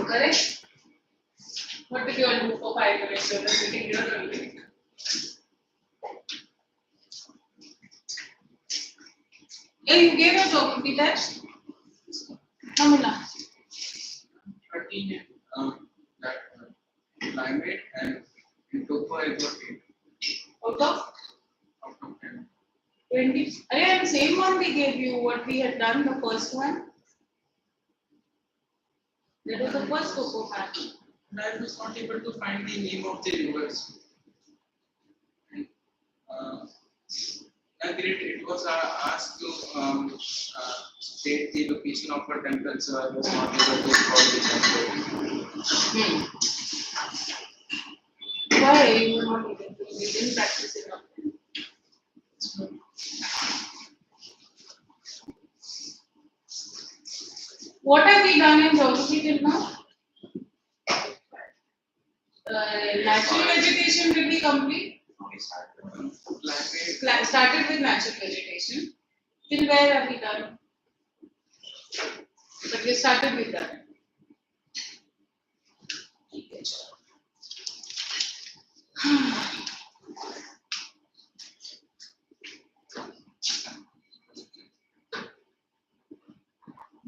Correct? What did you all do for 5 minutes? You were sitting here only. Yeah, you gave your geography test? Namuna. 13 climate and in Topo I got 8 Out of out of 10. 20. Yeah, the same one we gave you, what we had done, the first one. That was the first Coco pack. And I was not able to find the name of the rivers. Agreed, it was asked to state the location of a temple, so I was not able to recall the temple. Why you were not able to? You didn't practice enough. What have we done in geography till now? Natural vegetation will be complete. Started with natural vegetation. Till where have we done? But we started with that.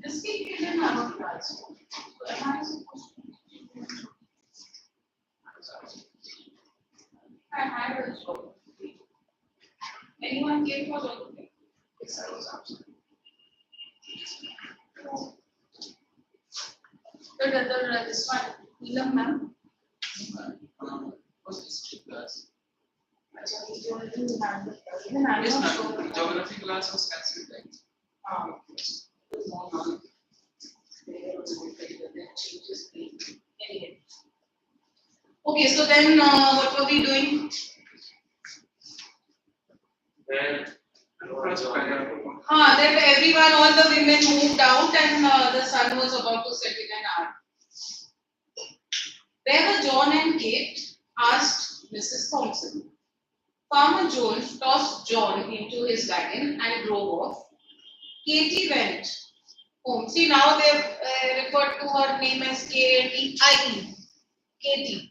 This week we didn't have a class. So am I supposed to? I had a geography. Anyone came for geography? Yes, I was absent. But other this one, Neelam ma'am. Was history class? Actually, geography we had the class. Even I Yes, was ma'am. sure. Geography class was cancelled, right? Yes. Anyway. Okay, so then what were we doing? Then everyone, all the women moved out and the sun was about to set in an hour. Where were John and Kate? Asked Mrs. Thompson. Farmer Jones tossed John into his wagon and drove off. Katie went home. See, now they've referred to her name as K-A-T-I-E. Katie.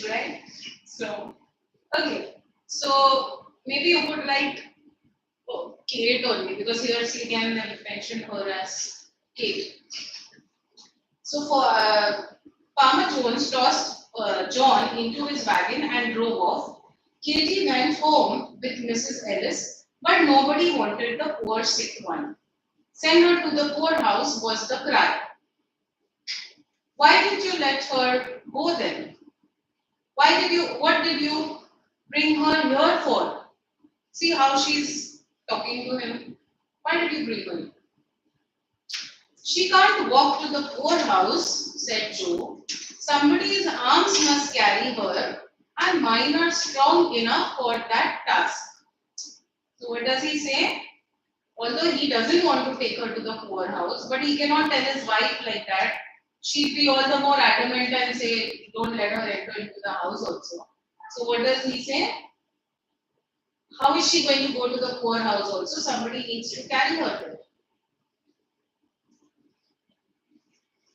Right? So, okay. So, maybe you would like Kate only because here she can mention her as Kate. So, for Farmer Jones tossed John into his wagon and drove off. Katie went home with Mrs. Ellis, but nobody wanted the poor sick one. Send her to the poorhouse was the cry. Why did you let her go then? What did you bring her here for? See how she's talking to him. Why did you bring her? She can't walk to the poorhouse, said Joe. Somebody's arms must carry her, and mine are strong enough for that task. So what does he say? Although he doesn't want to take her to the poorhouse, but he cannot tell his wife like that. She'd be all the more adamant and say, don't let her enter into the house also. So what does he say? How is she going to go to the poorhouse also? Somebody needs to carry her there.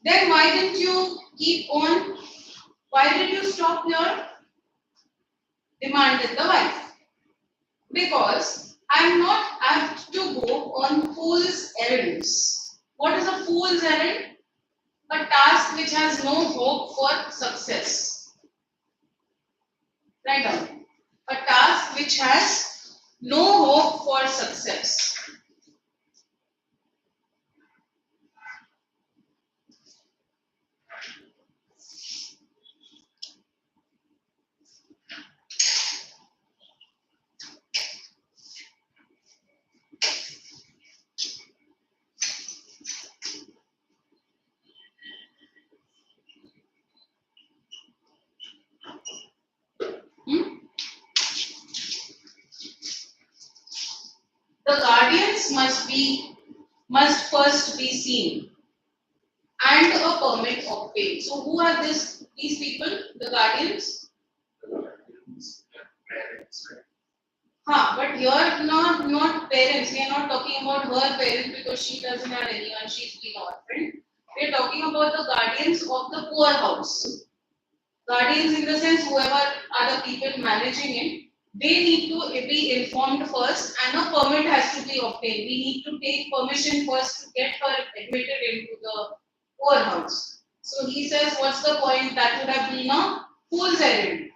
Then why didn't you keep on? Why did you stop here? Demanded the wife. Because I am not apt to go on fool's errands. What is a fool's errand? A task which has no hope for success. Write down. A task which has no hope for success. The guardians must first be seen and a permit obtained. So who are these people? The guardians? Parents, right? But here not parents. We are not talking talking about her parents because she doesn't have anyone, she's been orphaned. We are talking about the guardians of the poor house. Guardians in the sense whoever are the people managing it, they need to be informed first and a permit has to be obtained. We need to take permission first to get her admitted into the poor house. So he says, what's the point? That would have been a fool's errand.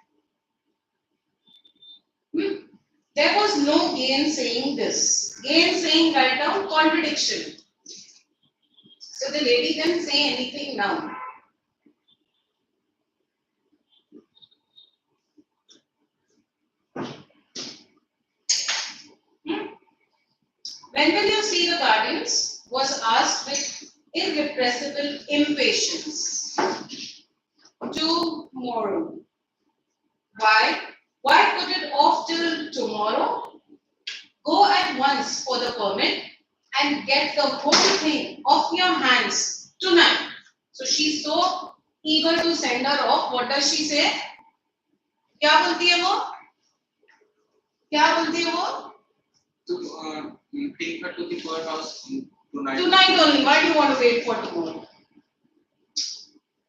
There was no gainsaying this. Gainsaying, write down contradiction. So the lady didn't say anything now. When will you see the guardians? Was asked with irrepressible impatience. Tomorrow. Why? Why put it off till tomorrow? Go at once for the permit and get the whole thing off your hands tonight. So she's so eager to send her off. What does she say? क्या बोलती है वो? क्या बोलती है वो? To take her to the courthouse tonight. Tonight only. Why do you want to wait for tomorrow?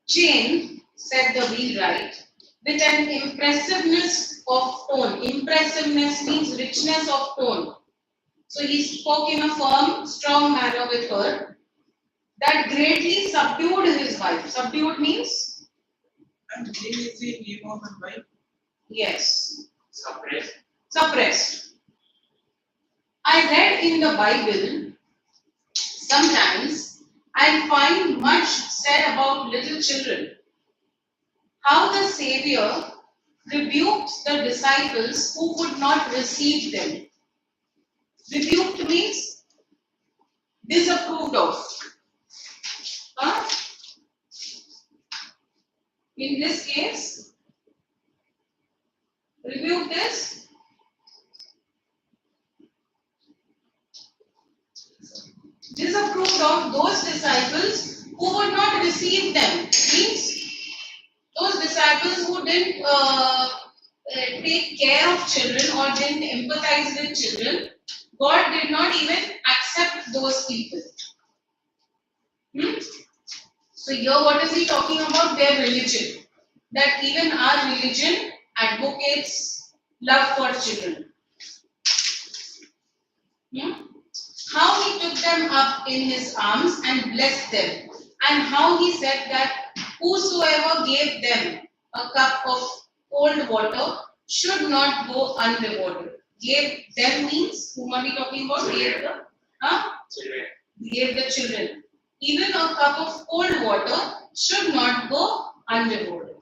Jane, said the wheelwright, with an impressiveness of tone. Impressiveness means richness of tone. So he spoke in a firm, strong manner with her that greatly subdued his wife. Subdued means? And Jane is the name of her wife? Yes. Suppressed. Suppressed. I read in the Bible, sometimes I find much said about little children. How the Savior rebuked the disciples who would not receive them. Rebuked means disapproved of. Huh? In this case, rebuked is disapproved of those disciples who would not receive them. Means those disciples who didn't take care of children or didn't empathize with children. God did not even accept those people. So here what is he talking about? Their religion. That even our religion advocates love for children. How he took them up in his arms and blessed them, and how he said that whosoever gave them a cup of cold water should not go unrewarded. Gave them means, whom are we talking about? Gave the children. Even a cup of cold water should not go unrewarded.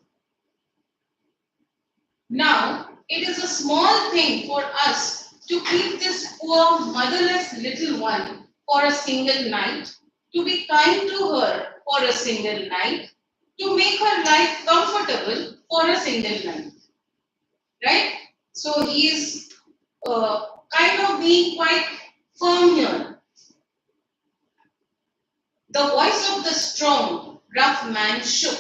Now, it is a small thing for us to keep this poor motherless little one for a single night, to be kind to her for a single night, to make her life comfortable for a single night. Right? So he is kind of being quite firm here. The voice of the strong, rough man shook,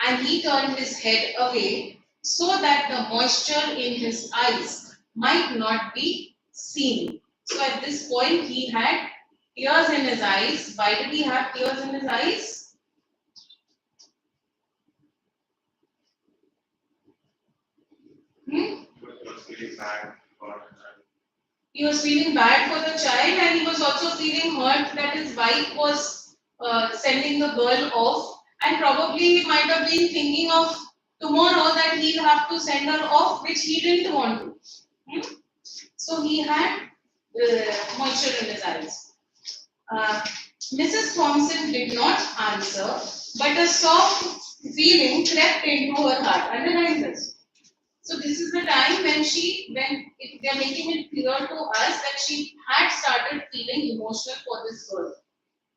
and he turned his head away so that the moisture in his eyes might not be seen. So at this point he had tears in his eyes. Why did he have tears in his eyes? He was feeling bad for the child, and he was also feeling hurt that his wife was sending the girl off, and probably he might have been thinking of tomorrow that he'll have to send her off, which he didn't want to. So he had moisture in his eyes. Mrs. Thompson did not answer, but a soft feeling crept into her heart. Underline this. So this is the time when they are making it clear to us that she had started feeling emotional for this girl.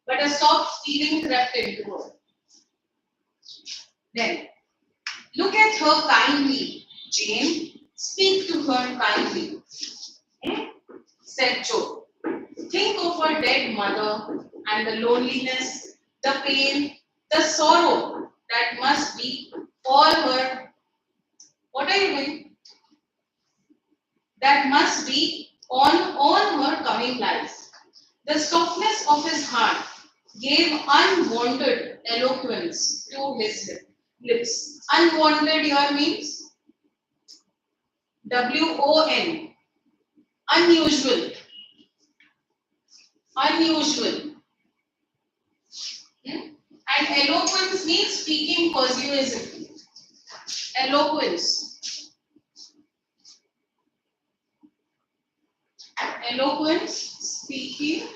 But a soft feeling crept into her. Then, look at her kindly, Jane. Speak to her kindly, said Joe. Think of her dead mother and the loneliness, the pain, the sorrow that must be all her. What are you doing? That must be on all her coming life. The softness of his heart gave unwanted eloquence to his lips. Unwanted here means WON. Unusual. Unusual. And eloquence means speaking persuasively. Eloquence. Eloquence, speaking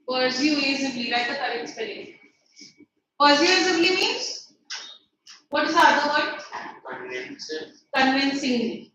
persuasively. Write the correct spelling. Persuasively means, what is the other word? Convincingly.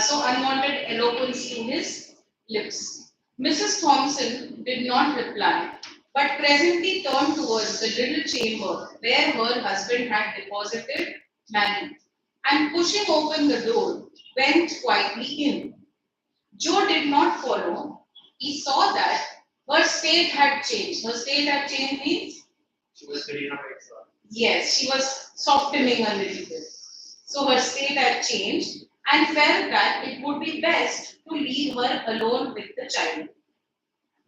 So unwanted eloquence to his lips. Mrs. Thompson did not reply, but presently turned towards the little chamber where her husband had deposited Maggie, and pushing open the door, went quietly in. Joe did not follow. He saw that her state had changed. Her state had changed means? She was very not right. Yes, she was softening a little bit. So her state had changed and felt that it would be best to leave her alone with the child.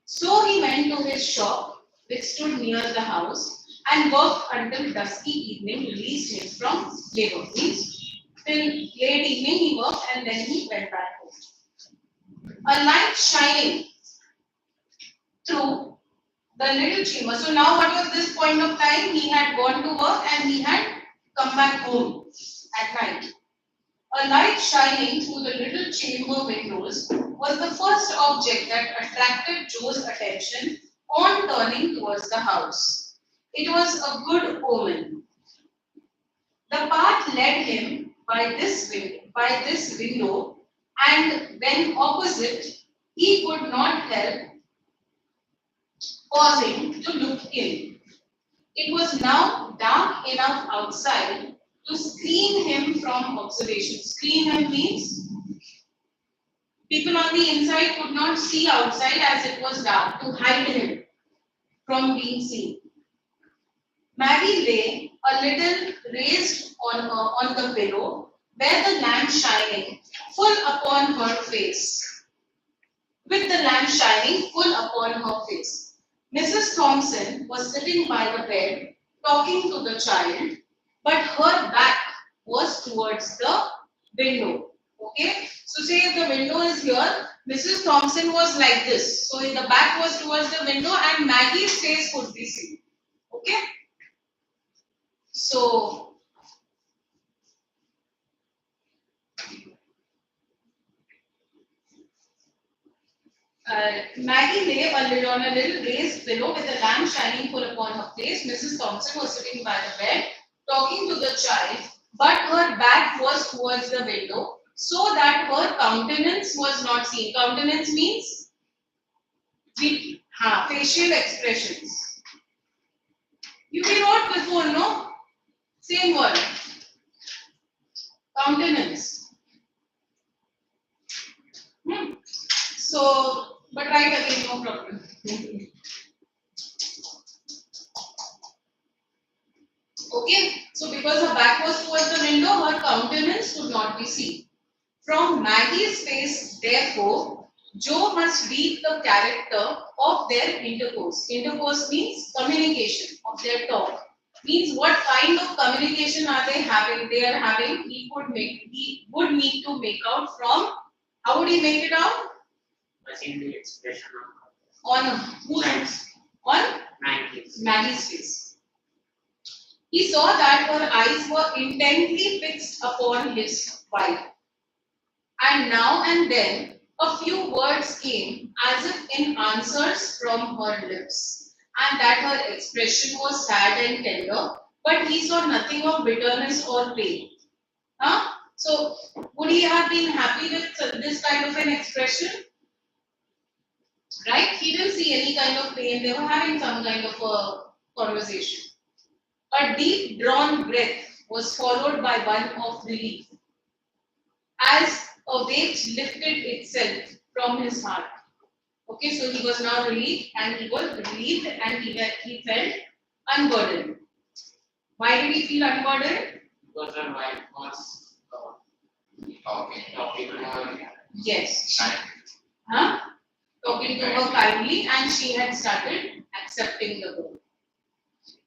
So he went to his shop, which stood near the house, and worked until dusky evening released him from labor. Means till late evening he worked and then he went back home. A light shining through the little chamber. So now what was this point of time? He had gone to work and he had come back home at night. A light shining through the little chamber windows was the first object that attracted Joe's attention on turning towards the house. It was a good omen. The path led him by this window, and when opposite, he could not help pausing to look in. It was now dark enough outside to screen him from observation. Screen him means people on the inside could not see outside as it was dark, to hide him from being seen. Maggie lay a little raised on the pillow, where the lamp shining full upon her face. With the lamp shining full upon her face. Mrs. Thompson was sitting by the bed, talking to the child, but her back was towards the window. Okay? So say if the window is here, Mrs. Thompson was like this. So the back was towards the window and Maggie's face could be seen. Okay? So Maggie lay on a little raised pillow with a lamp shining full upon her face. Mrs. Thompson was sitting by the bed, talking to the child, but her back was towards the window, so that her countenance was not seen. Countenance means facial expressions. You wrote before, no? Same word. Countenance. So, but write again, no problem. Okay, so because her back was towards the window, her countenance could not be seen. From Maggie's face, therefore, Joe must read the character of their intercourse. Intercourse means communication, of their talk. Means what kind of communication are they having? They are having. He would need to make out from. How would he make it out? I think the expression On whose face? On Maggie's face. He saw that her eyes were intently fixed upon his wife. And now and then a few words came as if in answers from her lips, and that her expression was sad and tender, but he saw nothing of bitterness or pain. Huh? So, would he have been happy with this kind of an expression? Right? He didn't see any kind of pain. They were having some kind of a conversation. A deep drawn breath was followed by one of relief, as a weight lifted itself from his heart. Okay, so he was now relieved and he he felt unburdened. Why did he feel unburdened? Because her wife was talking to her. Yes. Kindly. Huh? Talking to her kindly, and she had started accepting the girl.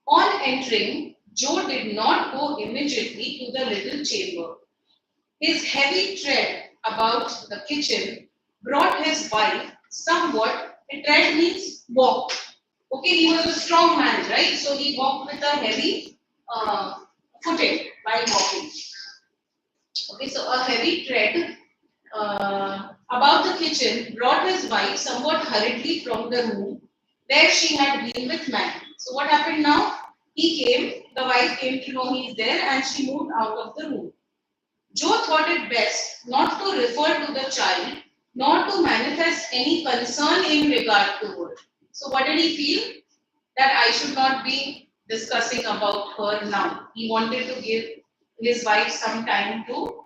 On entering, Joe did not go immediately to the little chamber. His heavy tread about the kitchen brought his wife somewhat. Tread means walk. Okay, he was a strong man, right? So he walked with a heavy footing while walking. Okay, so a heavy tread about the kitchen brought his wife somewhat hurriedly from the room where she had been with Maggie. So what happened now? The wife came to know he is there, and she moved out of the room. Joe thought it best not to refer to the child, nor to manifest any concern in regard to her. So what did he feel? That I should not be discussing about her now. He wanted to give his wife some time to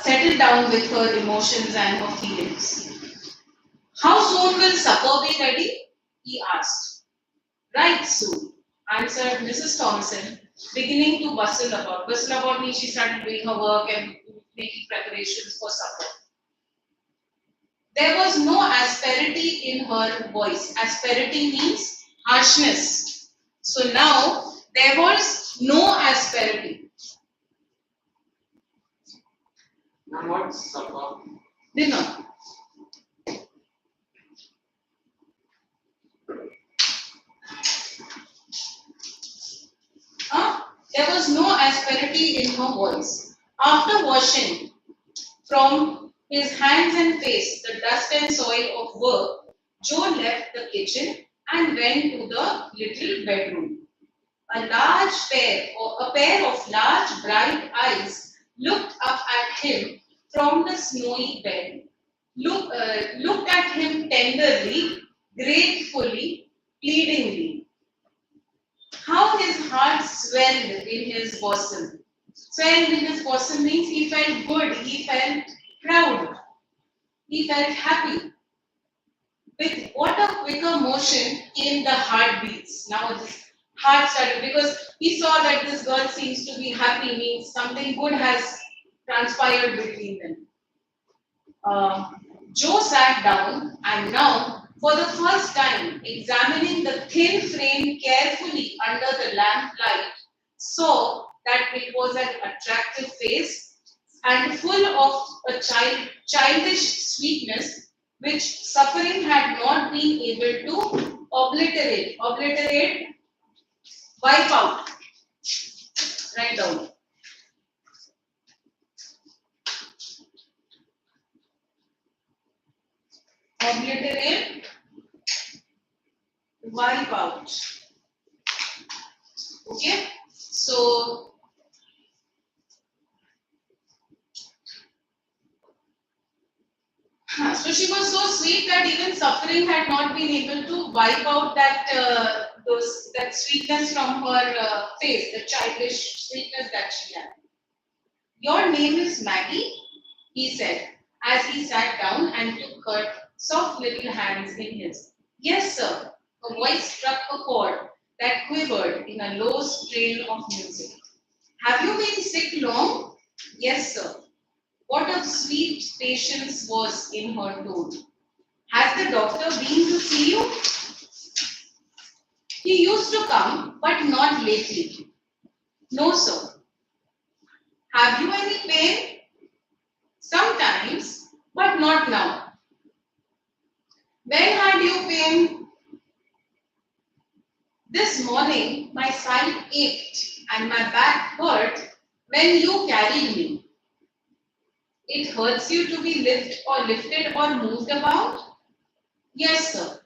settle down with her emotions and her feelings. How soon will supper be ready? He asked. Right soon, answered Mrs. Thompson, beginning to bustle about. Bustle about means she started doing her work and making preparations for supper. There was no asperity in her voice. Asperity means harshness. So now there was no asperity. Now what's supper? Dinner. There was no asperity in her voice. After washing from his hands and face the dust and soil of work, Joe left the kitchen and went to the little bedroom. A pair of large bright eyes looked up at him from the snowy bed, looked at him tenderly, gratefully, pleadingly. How his heart swelled in his bosom. Swelled in his bosom means he felt good, he felt proud, he felt happy. With what a quicker motion came the heartbeats. Now his heart started because he saw that this girl seems to be happy, means something good has transpired between them. Joe sat down and now, for the first time, examining the thin frame carefully under the lamplight, saw that it was an attractive face and full of a childish sweetness which suffering had not been able to obliterate. Obliterate, wipe out. Write down. Obliterate, wipe out. Okay, so she was so sweet that even suffering had not been able to wipe out that sweetness from her face, the childish sweetness that she had. Your name is Maggie, he said, as he sat down and took her soft little hands in his. Yes, sir. Her voice struck a chord that quivered in a low strain of music. Have you been sick long? Yes, sir. What a sweet patience was in her tone. Has the doctor been to see you? He used to come, but not lately. No, sir. Have you any pain? Sometimes, but not now. When had you pain? This morning, my side ached and my back hurt when you carried me. It hurts you to be lifted or moved about? Yes, sir.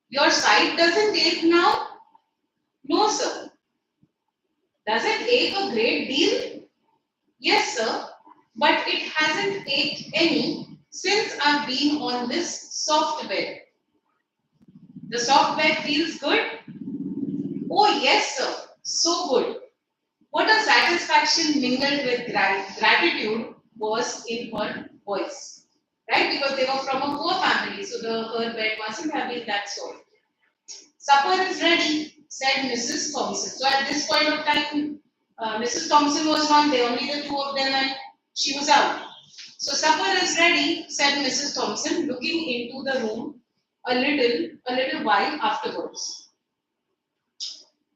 Your side doesn't ache now? No, sir. Does it ache a great deal? Yes, sir. But it hasn't ached any since I've been on this soft bed. The soft bed feels good? Oh, yes, sir. So good. What a satisfaction mingled with gratitude was in her voice. Right? Because they were from a poor family. family, so her bed mustn't have been that soft. Supper is ready, said Mrs. Thompson. So at this point of time, Mrs. Thompson was not there, only the two of them, and she was out. So supper is ready, said Mrs. Thompson, looking into the room a little while afterwards.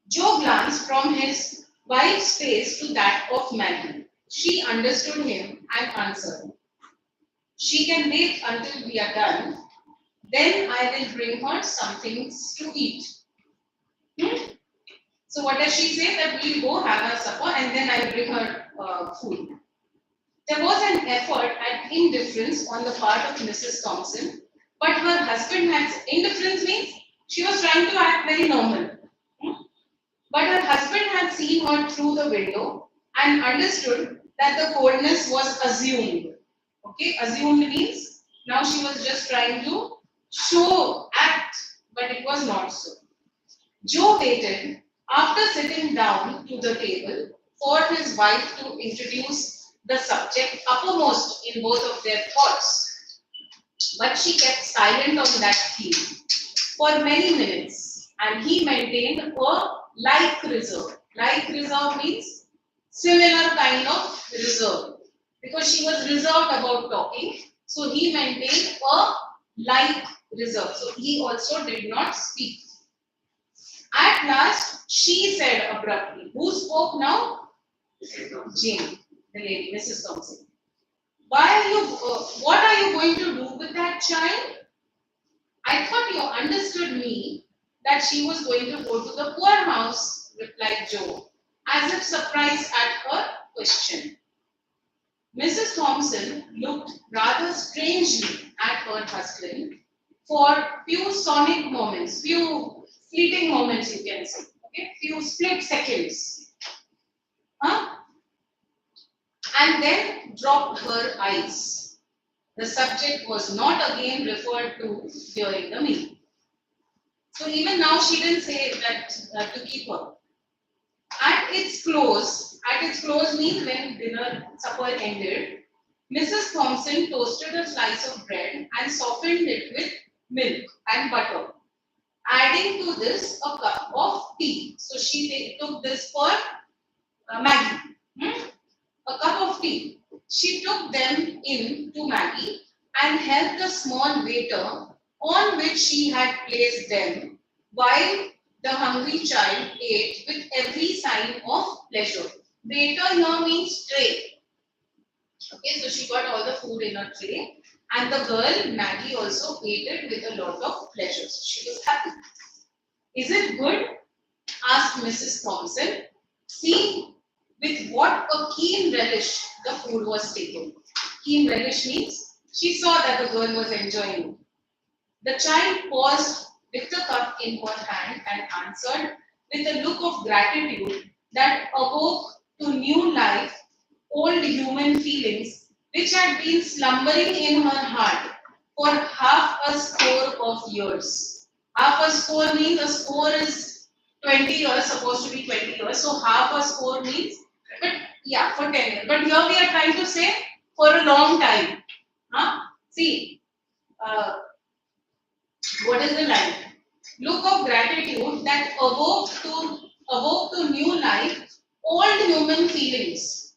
Joe glanced from his wife's face to that of Maggie. She understood him and answered, "She can wait until we are done. Then I will bring her some things to eat." So what does she say? That we'll go have our supper and then I'll bring her food. There was an effort at indifference on the part of Mrs. Thompson, but her husband had indifference means she was trying to act very normal. But her husband had seen her through the window and understood that the coldness was assumed. Okay, assumed means now she was just trying to act, but it was not so. Joe waited after sitting down to the table for his wife to introduce the subject uppermost in both of their thoughts. But she kept silent on that theme for many minutes, and he maintained a like reserve. Like reserve means similar kind of reserve. Because she was reserved about talking, so he maintained a like reserve. So he also did not speak. At last, she said abruptly, who spoke now? Jane, the lady, Mrs. Thompson. What are you going to do with that child? I thought you understood me that she was going to go to the poorhouse, replied Joe, as if surprised at her question. Mrs. Thompson looked rather strangely at her husband for few sonic moments, few fleeting moments, you can say, okay, few split seconds, and then dropped her eyes. The subject was not again referred to during the meal. So even now she didn't say that to keep her. At its close means when supper ended, Mrs. Thompson toasted a slice of bread and softened it with milk and butter, adding to this a cup of tea. So she took this for Maggie. A cup of tea. She took them in to Maggie and helped the small waiter on which she had placed them while the hungry child ate with every sign of pleasure. Waiter here means tray. Okay, so she got all the food in her tray, and the girl, Maggie, also ate it with a lot of pleasure. So she was happy. Is it good? Asked Mrs. Thompson. See with what a keen relish the food was taken. Keen relish means she saw that the girl was enjoying it. The child paused with the cup in her hand and answered with a look of gratitude that awoke to new life old human feelings which had been slumbering in her heart for half a score of years. Half a score means a score is 20 years, supposed to be 20 years. So half a score means, but yeah, for 10 years. But here we are trying to say for a long time. See, what is the line? Look of gratitude that awoke to new life old human feelings.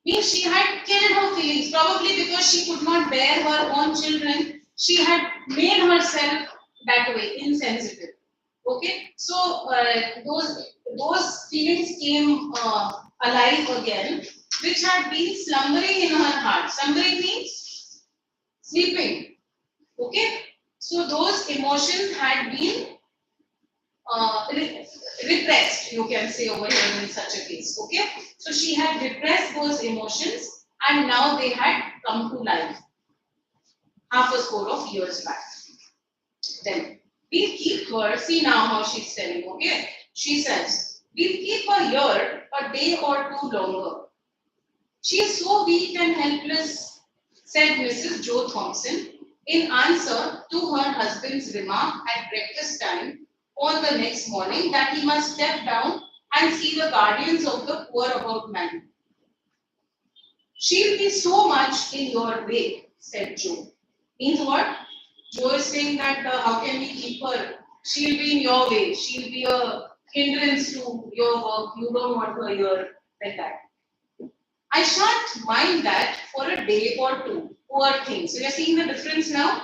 Means she had killed her feelings, probably because she could not bear her own children. She had made herself that way, insensitive. Okay, so those feelings came alive again, which had been slumbering in her heart. Slumbering means sleeping. Okay, so those emotions had been repressed, you can say over here in such a case. Okay, so she had repressed those emotions and now they had come to life half a score of years back. Then we'll keep her, see now how she's telling, okay? She says, we'll keep her here a day or two longer. She is so weak and helpless, said Mrs. Joe Thompson in answer to her husband's remark at breakfast time on the next morning that he must step down and see the guardians of the poor about Maggie. She'll be so much in your way, said Joe. Means what? Joe is saying that how can we keep her? She'll be in your way. She'll be a hindrance to your work. You don't want her here like that. I shan't mind that for a day or two. Poor thing. So you're seeing the difference now?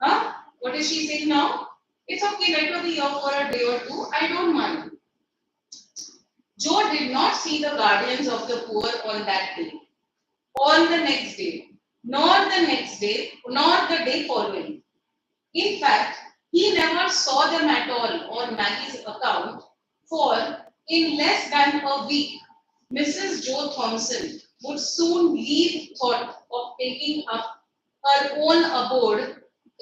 Huh? What is she saying now? It's okay, let her be here for a day or two. I don't mind. Joe did not see the guardians of the poor on that day, on the next day, nor the next day, nor the day following. In fact, he never saw them at all on Maggie's account, for in less than a week, Mrs. Joe Thompson would soon leave thought of taking up her own abode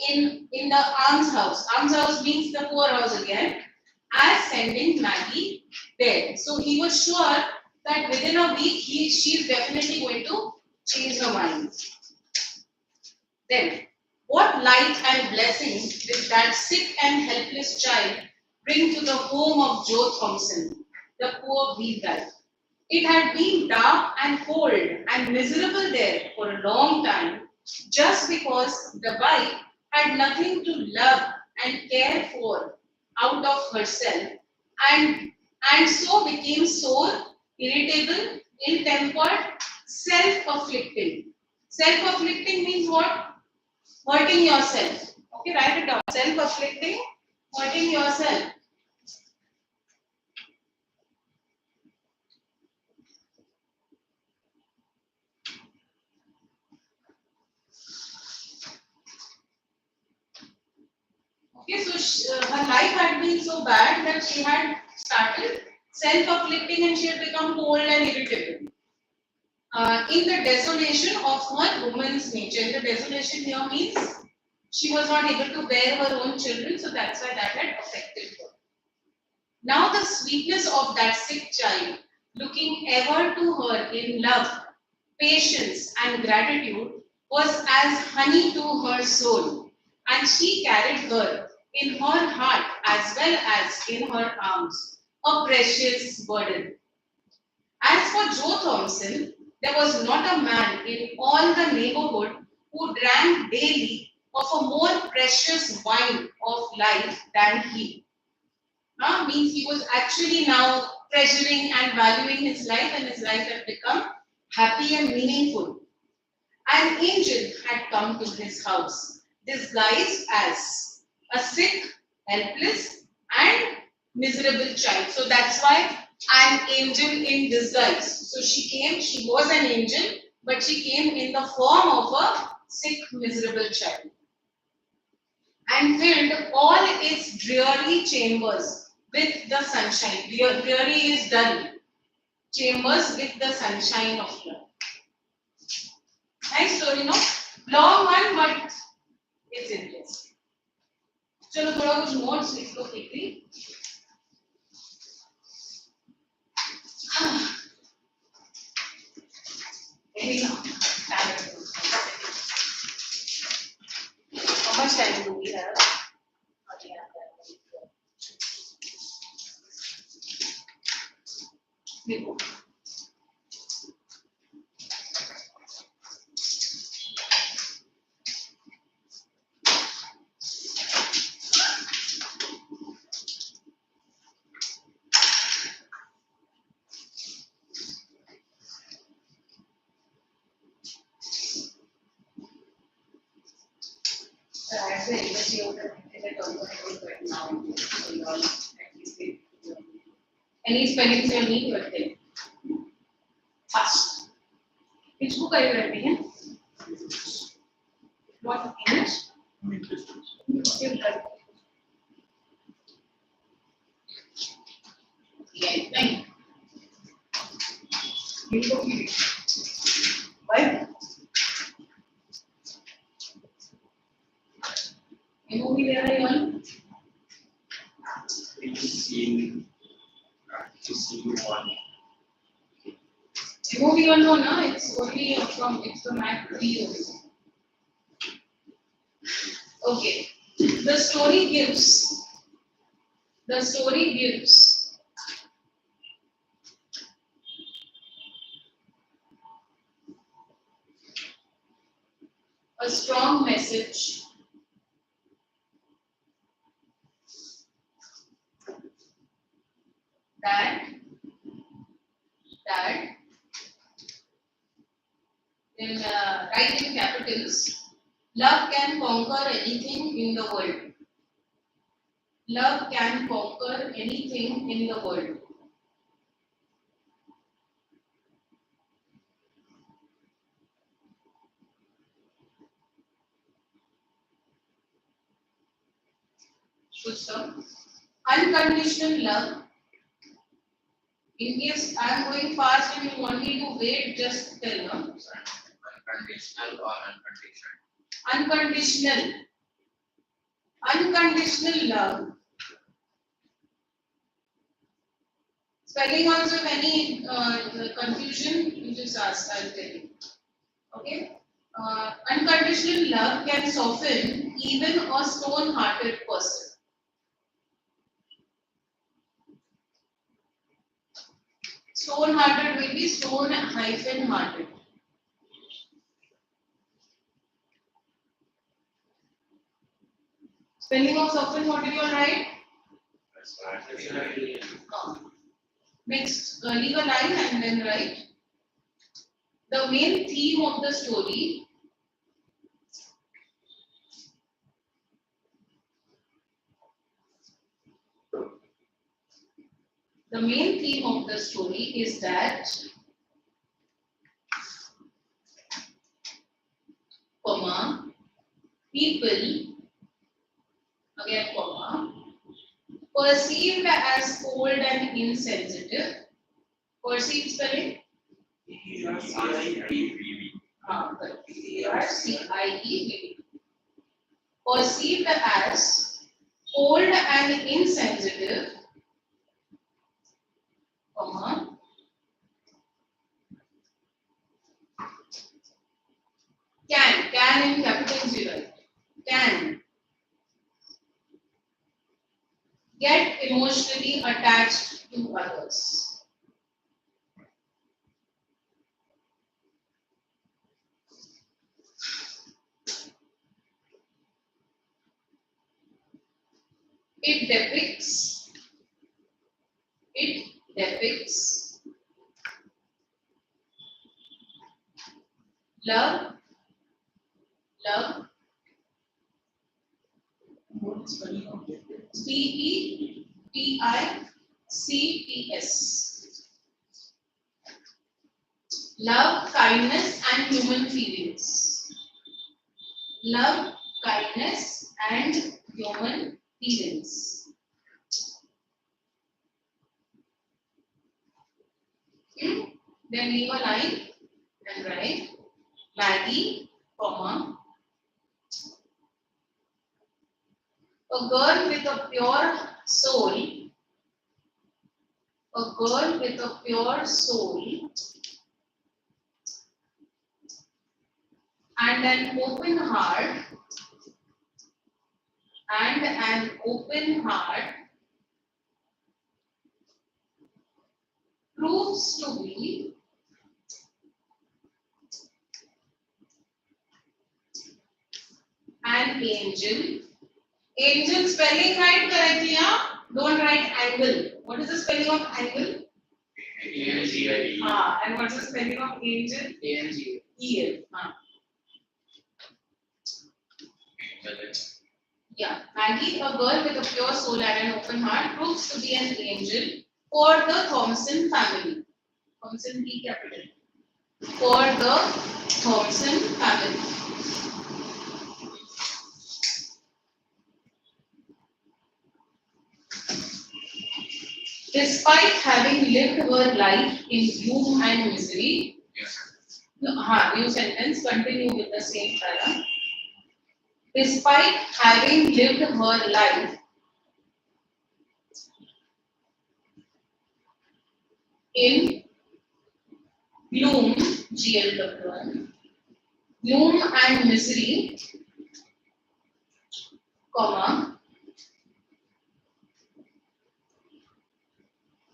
in the almshouse. Almshouse means the poorhouse again, as sending Maggie there. So he was sure that within a week she's definitely going to change her mind. Then, what light and blessing did that sick and helpless child bring to the home of Joe Thompson, the poor wee guy? It had been dark and cold and miserable there for a long time, just because the wife had nothing to love and care for out of herself, and, and so became sore, irritable, ill-tempered, self-afflicting. Self-afflicting means what? Hurting yourself. Okay, write it down. Self-afflicting, hurting yourself. Okay, so her life had been so bad that she had started self-afflicting and she had become cold and irritable. In the desolation of her woman's nature, and the desolation here means she was not able to bear her own children, so that's why that had affected her. Now the sweetness of that sick child, looking ever to her in love, patience, and gratitude, was as honey to her soul, and she carried her in her heart as well as in her arms, a precious burden. As for Joe Thompson, there was not a man in all the neighborhood who drank daily of a more precious wine of life than he. Means he was actually now treasuring and valuing his life, and his life had become happy and meaningful. An angel had come to his house, disguised as a sick, helpless, and miserable child. So that's why an angel in disguise. So she was an angel, but she came in the form of a sick, miserable child and filled all its dreary chambers with the sunshine. Dreary is dull. Chambers with the sunshine of love. Nice story, no? Long one, but it's interesting. चलो थोड़ा कुछ notes लिख लो quickly. Very long. How much time do we have? देखो. Any spellings you need to attend. Fast. Which book are you writing? What English? Yeah, thank you. Why? Any movie there are you movie you know, no? It's only from Act 3 only. Okay. The story gives a strong message that, then write in capitals. Love can conquer anything in the world. Love can conquer anything in the world. Good stuff. Unconditional love. In case I am going fast and you want me to wait, just tell me. Unconditional or unconditional? Unconditional. Unconditional love. Spelling also, if any confusion, you just ask, I'll tell you. Okay? Unconditional love can soften even a stone-hearted person. Stone-hearted will be stone-hearted. Spelling of soften, what did you all write? Next, leave a line and then write. The main theme of the story is that, people, again, perceived as cold and insensitive. Perceived spelling? Perceived as cold and insensitive, can in capital zero, can get emotionally attached to others. It depicts love, CEPICTS. Love, kindness, and human feelings. Love, kindness, and human feelings. Then leave a line and write Maggie, a girl with a pure soul, and an open heart, proves to be an angel. Angel spelling right correctly, huh? Don't write angle. What is the spelling of angle? ANGL. And what's the spelling of angel? ANGL. EL. Yeah. Maggie, a girl with a pure soul and an open heart, proves to be an angel for the Thompson family. Thompson P capital. For the Thompson family. Despite having lived her life in gloom and misery, new sentence, continue with the same para. Despite having lived her life in gloom, GLW1, gloom and misery,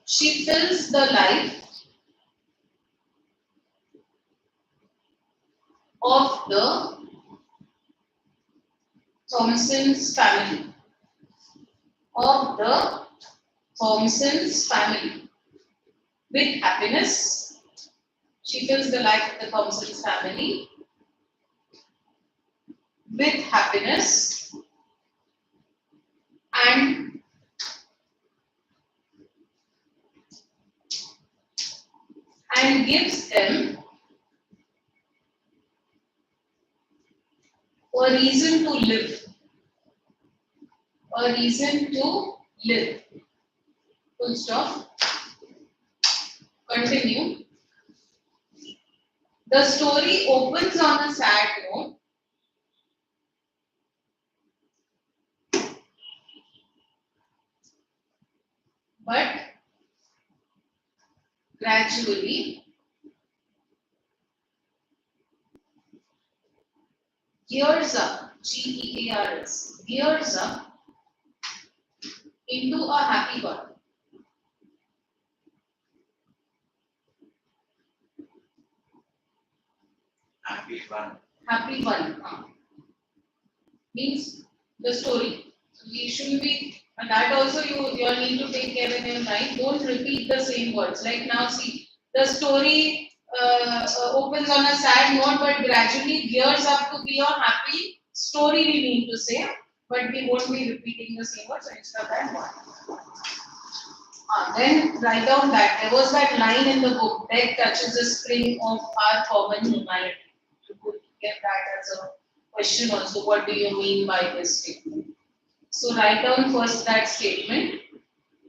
she fills the life of the Thompson's family. with happiness. She fills the life of the Thompson's family with happiness and gives them a reason to live. A reason to live. Full stop. Continue. The story opens on a sad note. But gradually gears up, Gears, gears up into a happy one. Happy one. Happy one. Means the story. So we shouldn't be, and that also you all need to take care in your mind. Don't repeat the same words. Like now, see, the story opens on a sad note, but gradually gears up to be a happy story. We need to say, but we won't be repeating the same words. So instead of that one. Then write down that there was that line in the book. Death touches the spring of our common humanity. You could get that as a question also. What do you mean by this statement? So write down first that statement.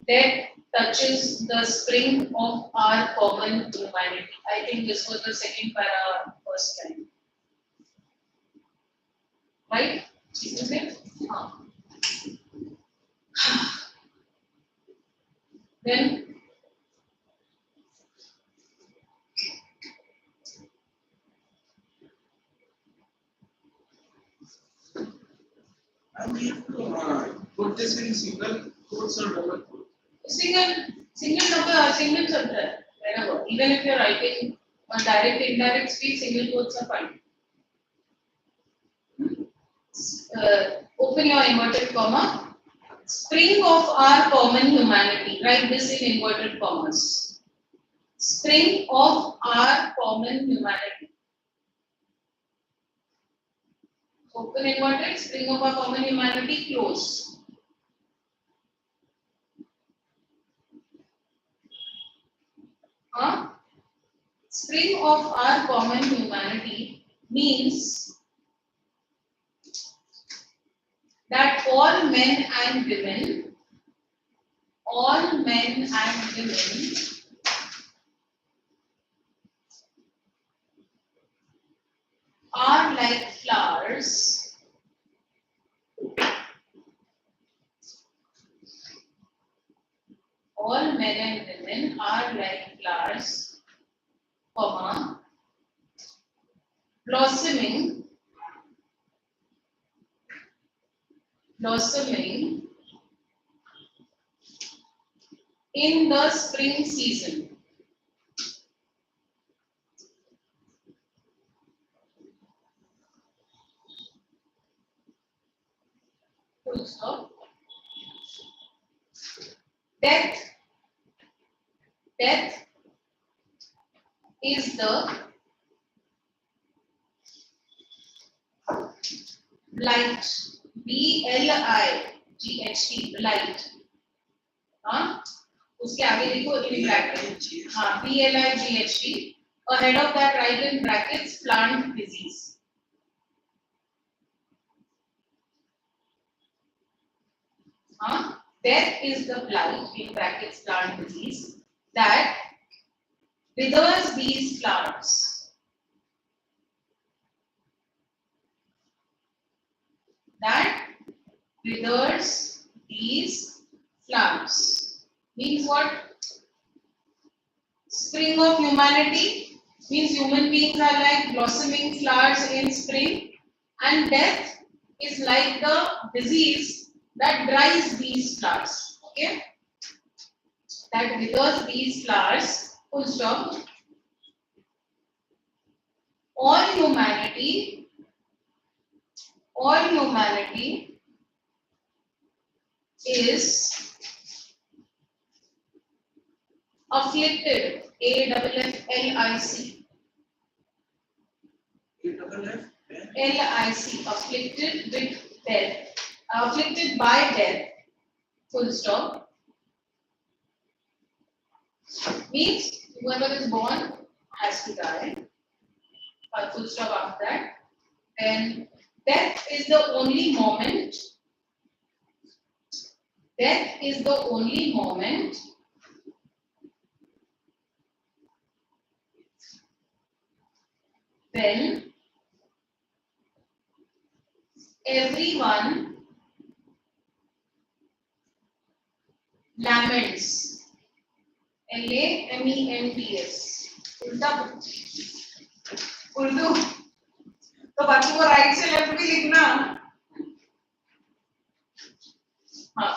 Death touches the spring of our common humanity. I think this was the second para, first line. Right? Isn't it? Then I need to put this in single quotes or double quotes. single number, single subject, wherever. Even if you're writing on direct, indirect speech, single quotes are fine. Open your inverted comma. Spring of our common humanity. Write this in inverted commas. Spring of our common humanity. Open inverted, spring of our common humanity, close. Spring of our common humanity means that all men and women are like flowers all men and women are like flowers, comma, blossoming in the spring season. Full stop. Death is the blight. BLIGHT, blight. उसके आगे देखो in bracket. BLIGHT. Ahead of that, write in brackets plant disease. Death is the blight in brackets plant disease that withers these flowers. That withers these flowers. Means what? Spring of humanity means human beings are like blossoming flowers in spring, and death is like the disease that dries these flowers. Okay? That withers these flowers. Full stop. All humanity is Afflicted. A-F-F-L-I-C. L-I-C. Afflicted with death. Afflicted by death. Full stop. Means whoever is born has to die. Full stop after that. Then death is the only moment. Death is the only moment when everyone laments. L-A-M-E-N-T-S. Urdu तो बाकी वो right से left भी लिखना. हाँ.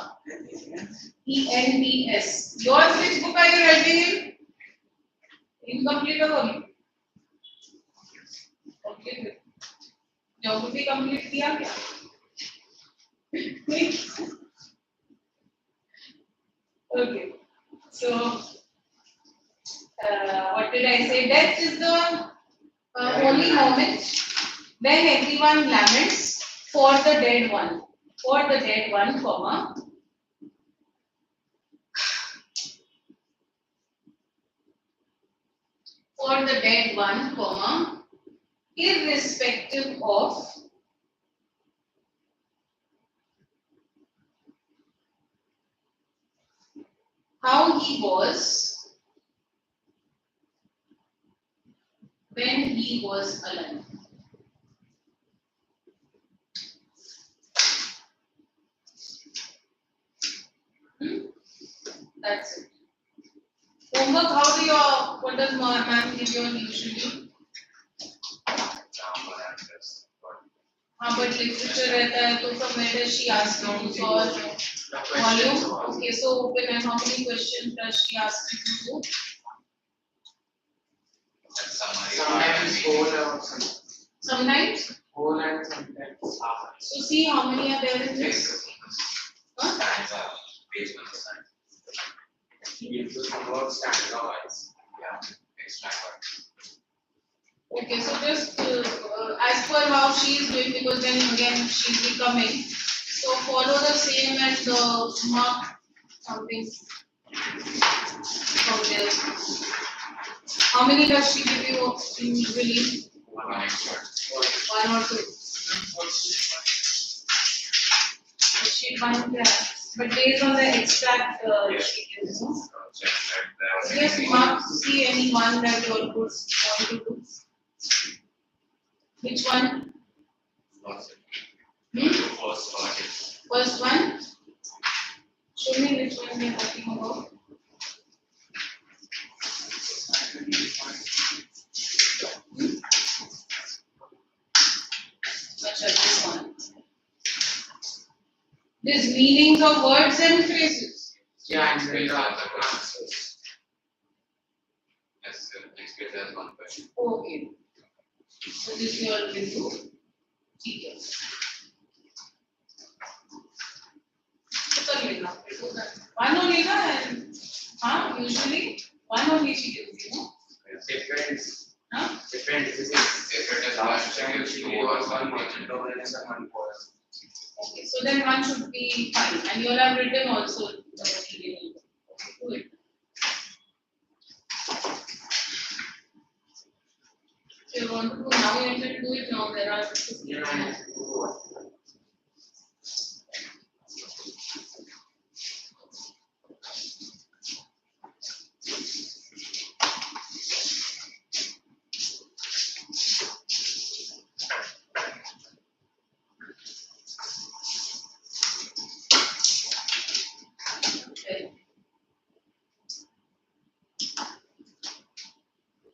E-N-T-S. Yours, which book are you writing in? Incomplete or complete? Complete. Geography complete किया क्या? Okay. So, what did I say? Death is the only moment when everyone laments for the dead one. For the dead one, comma. For the dead one, comma, irrespective of how he was when he was alive. That's it. Homework, what does ma'am give you usually? हाँ, but literature रहता है तो from where does she ask you to solve? Volume? Okay, so open and how many questions does she ask you to do? Sometimes whole or Sometimes? whole and sometimes half. So see how many are there in this? Huh? You do some work standard wise. Yeah, extra work. Okay, so just as per how she is doing, because then again she will be coming. So follow the same and mark something from there. How many does she give you usually? One extra. One or two. Sheet one, yeah. But based on the extract sheet, you know. Just mark, see any one that you are good want to do. Which one? First one? Show me which one we are talking about. This one. This meanings of words and phrases. Yeah, and then the answers. Yes, next page has one question. Okay. So this you are going to ठीक है. तो कर लेना. One only ना. हाँ, usually one only she gives you. Depends. Huh? Depends. If it is last time, two or one question. Okay, so then one should be fine, and you will have written also the material. Do it. If you want to do now, you can do it now. There are 15 minutes. Okay.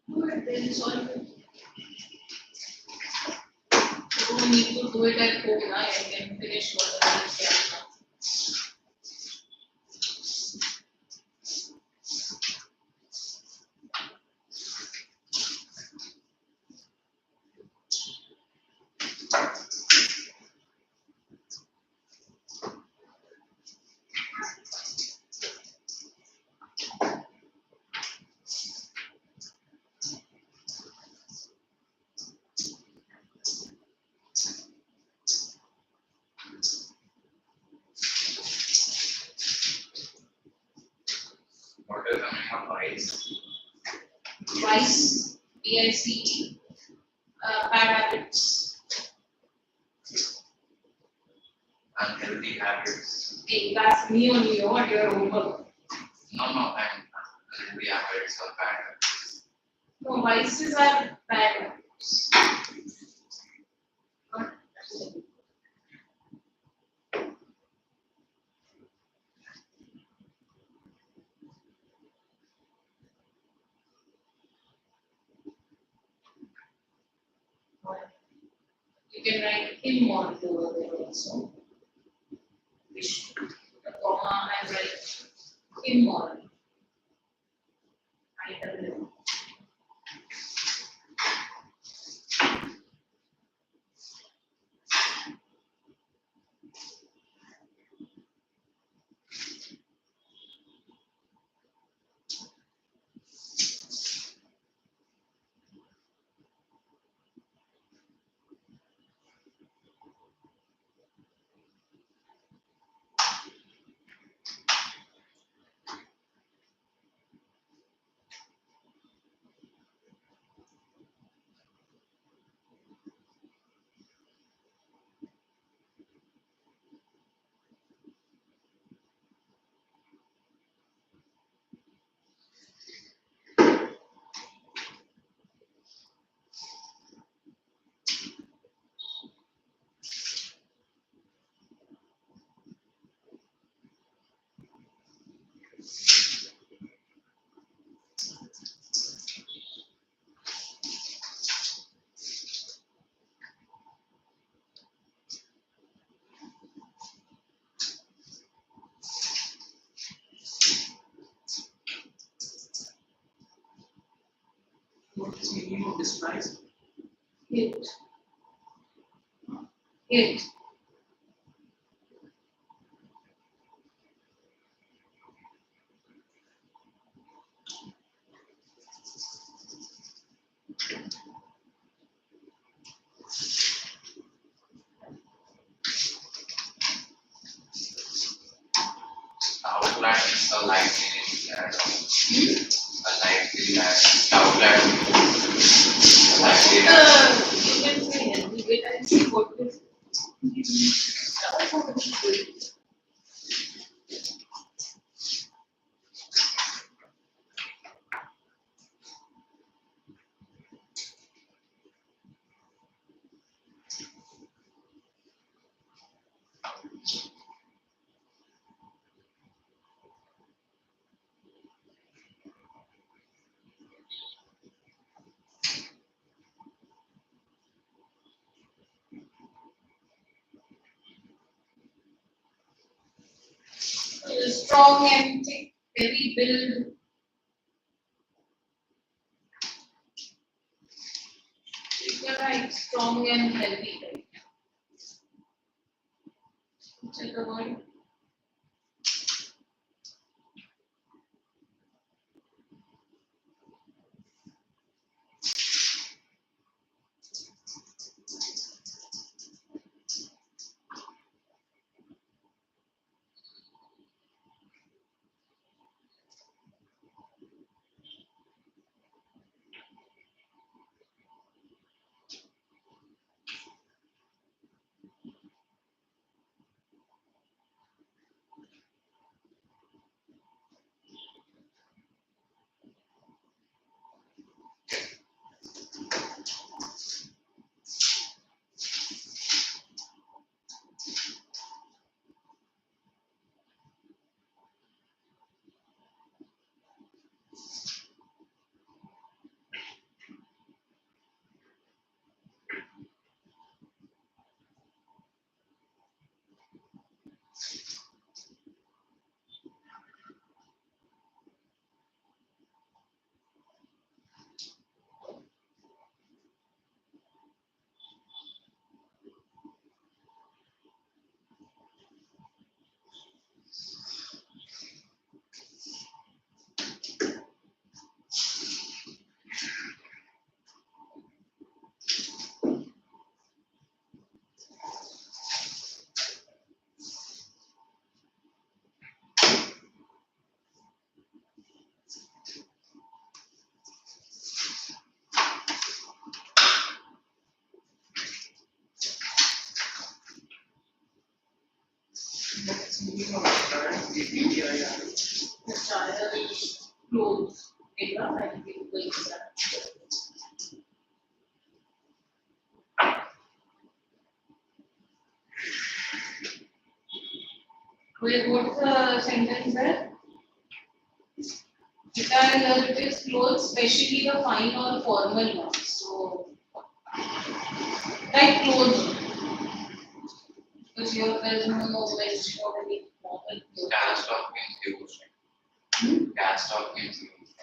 Do it, then solve it. You don't need to do it at home now. You can finish whatever you can. Vice, VICE, bad habits. Unhealthy habits. Hey, that's me only, what your homework. No, I'm unhealthy habits or bad habits. No, vices are bad habits. Not- You can write immoral over there also. We should put a comma and write immoral. IWM. What is the meaning of despise? Hate. Hate. Outline is a light green and a light green and outline a light green and You can say healthy weight and see what is. Strong and thick, heavy build. You can write strong and healthy. Right? Check the word. The child clothes. Ega, I think going to that. Wait, what's the sentence there? Attire it is clothes, especially the fine or formal ones. So, like clothes. Because here there is no mention of any formal clothes. Cast off means used. Cast off means used.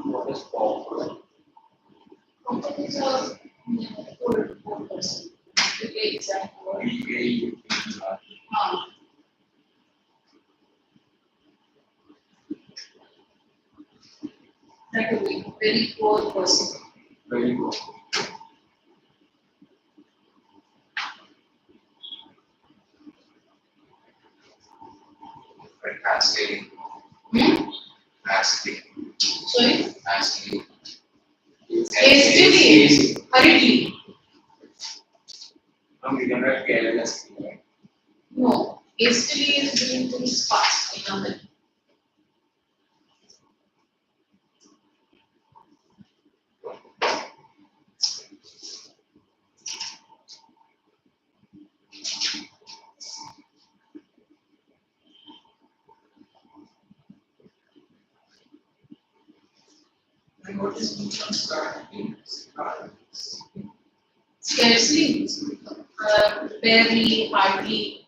What is awkward? Awkward is a old person. To be exact word. That would be very poor person. Very good. But asking, Hmm? asking, Sorry? asking. Hastily, hurriedly. We can write carelessly, right? No. Hastily is doing things fast in a minute. And what is mission start? Scarcely, barely, hardly.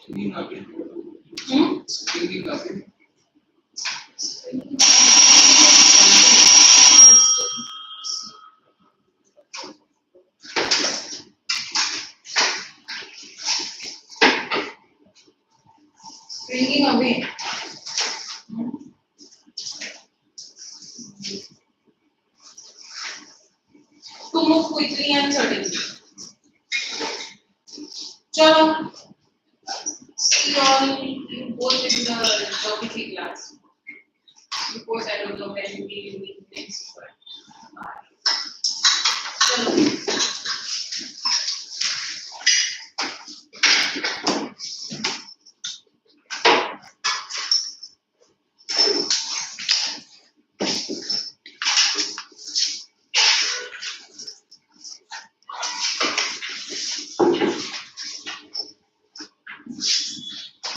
Springing away. Springing away. Springing away. To move quickly and certainly. Chalo. See all you both in the geography class. Of course, I don't know when we will meet next, but chalo.